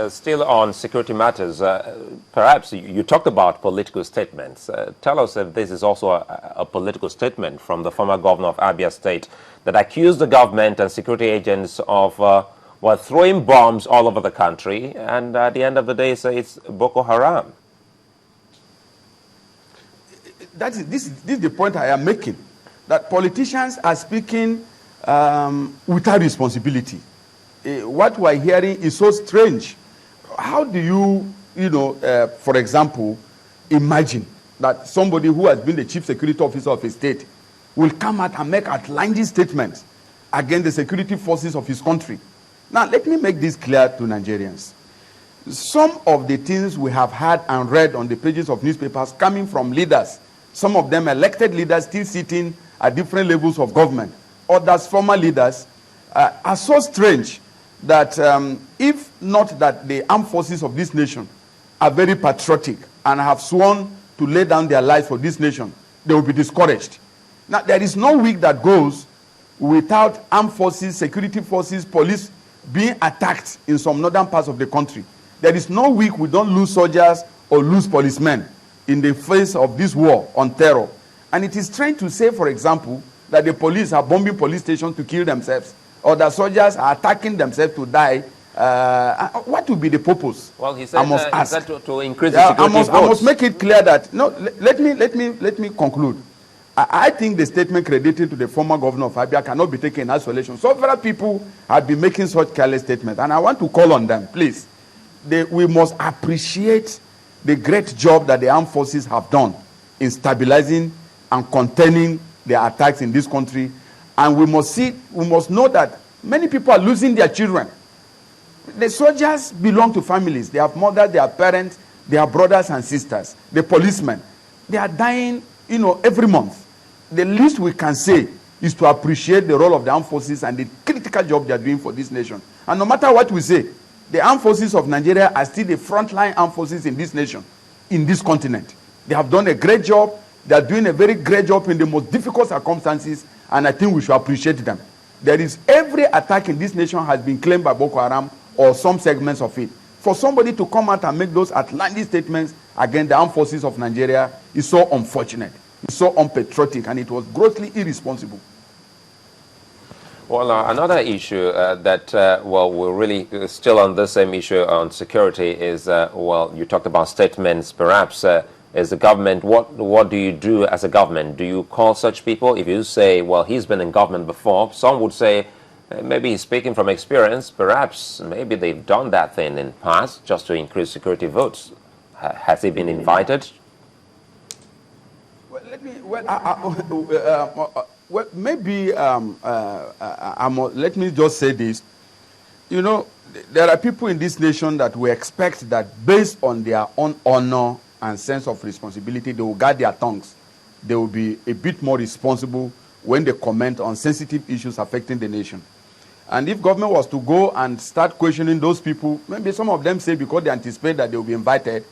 Still on security matters, perhaps you talked about political statements. Tell us if this is also a political statement from the former governor of Abia State that accused the government and security agents of throwing bombs all over the country, and at the end of the day say it's Boko Haram. This is the point I am making, that politicians are speaking without responsibility. What we're hearing is so strange. How do you, for example, imagine that somebody who has been the chief security officer of a state will come out and make outlandish statements against the security forces of his country? Now, let me make this clear to Nigerians. Some of the things we have heard and read on the pages of newspapers coming from leaders, some of them elected leaders still sitting at different levels of government, others former leaders, are so strange that if not that the armed forces of this nation are very patriotic and have sworn to lay down their lives for this nation, they will be discouraged. Now, there is no week that goes without armed forces, security forces, police being attacked in some northern parts of the country. There is no week we don't lose soldiers or lose policemen in the face of this war on terror. And it is strange to say, for example, that the police are bombing police stations to kill themselves, or the soldiers are attacking themselves to die. What would be the purpose? Well, he said, I must ask. To increase the security votes. I must make it clear that, no, let me conclude. I think the statement credited to the former governor of Abia cannot be taken in isolation. Several people have been making such careless statements, and I want to call on them, please. We must appreciate the great job that the armed forces have done in stabilizing and containing the attacks in this country. And we must know that many people are losing their children. The soldiers belong to families. They have mothers, they have parents, they have brothers and sisters. The policemen, they are dying, every month. The least we can say is to appreciate the role of the armed forces and the critical job they are doing for this nation. And no matter what we say, the armed forces of Nigeria are still the frontline armed forces in this nation, in this continent. They have done a great job. They are doing a very great job in the most difficult circumstances, and I think we should appreciate them. Every attack in this nation has been claimed by Boko Haram or some segments of it. For somebody to come out and make those outlandish statements against the armed forces of Nigeria is so unfortunate, it's so unpatriotic, and it was grossly irresponsible. Well, another issue we're really still on the same issue on security is, you talked about statements, perhaps, as a government. What do you do as a government? Do you call such people? If you say, well, he's been in government before, some would say, maybe he's speaking from experience, perhaps, maybe they've done that thing in the past just to increase security votes. Has he been invited? Well, let me just say this. There are people in this nation that we expect that based on their own honor and sense of responsibility, they will guard their tongues. They will be a bit more responsible when they comment on sensitive issues affecting the nation. And if government was to go and start questioning those people, maybe some of them say because they anticipate that they will be invited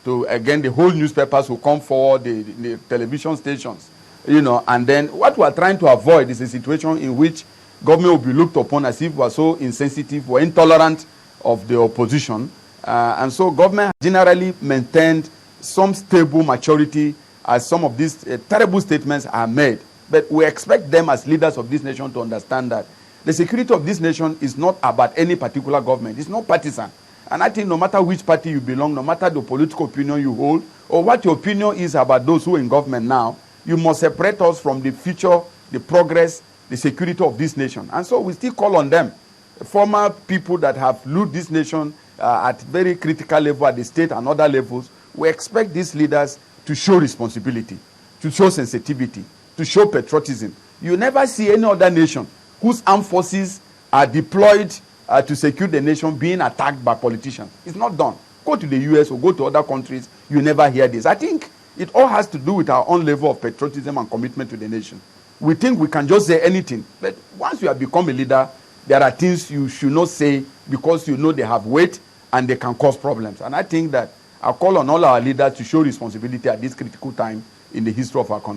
to, again, the whole newspapers will come forward, the television stations, and then what we are trying to avoid is a situation in which government will be looked upon as if we are so insensitive or intolerant of the opposition. And so government generally maintained some stable maturity as some of these terrible statements are made. But we expect them as leaders of this nation to understand that the security of this nation is not about any particular government. It's not partisan. And I think no matter which party you belong, no matter the political opinion you hold, or what your opinion is about those who are in government now, you must separate us from the future, the progress, the security of this nation. And so we still call on them, former people that have led this nation at very critical level at the state and other levels. We expect these leaders to show responsibility, to show sensitivity, to show patriotism. You never see any other nation whose armed forces are deployed to secure the nation being attacked by politicians. It's not done. Go to the US or go to other countries, you never hear this. I think it all has to do with our own level of patriotism and commitment to the nation. We think we can just say anything, but once you have become a leader, there are things you should not say because you know they have weight and they can cause problems. And I think that I call on all our leaders to show responsibility at this critical time in the history of our country.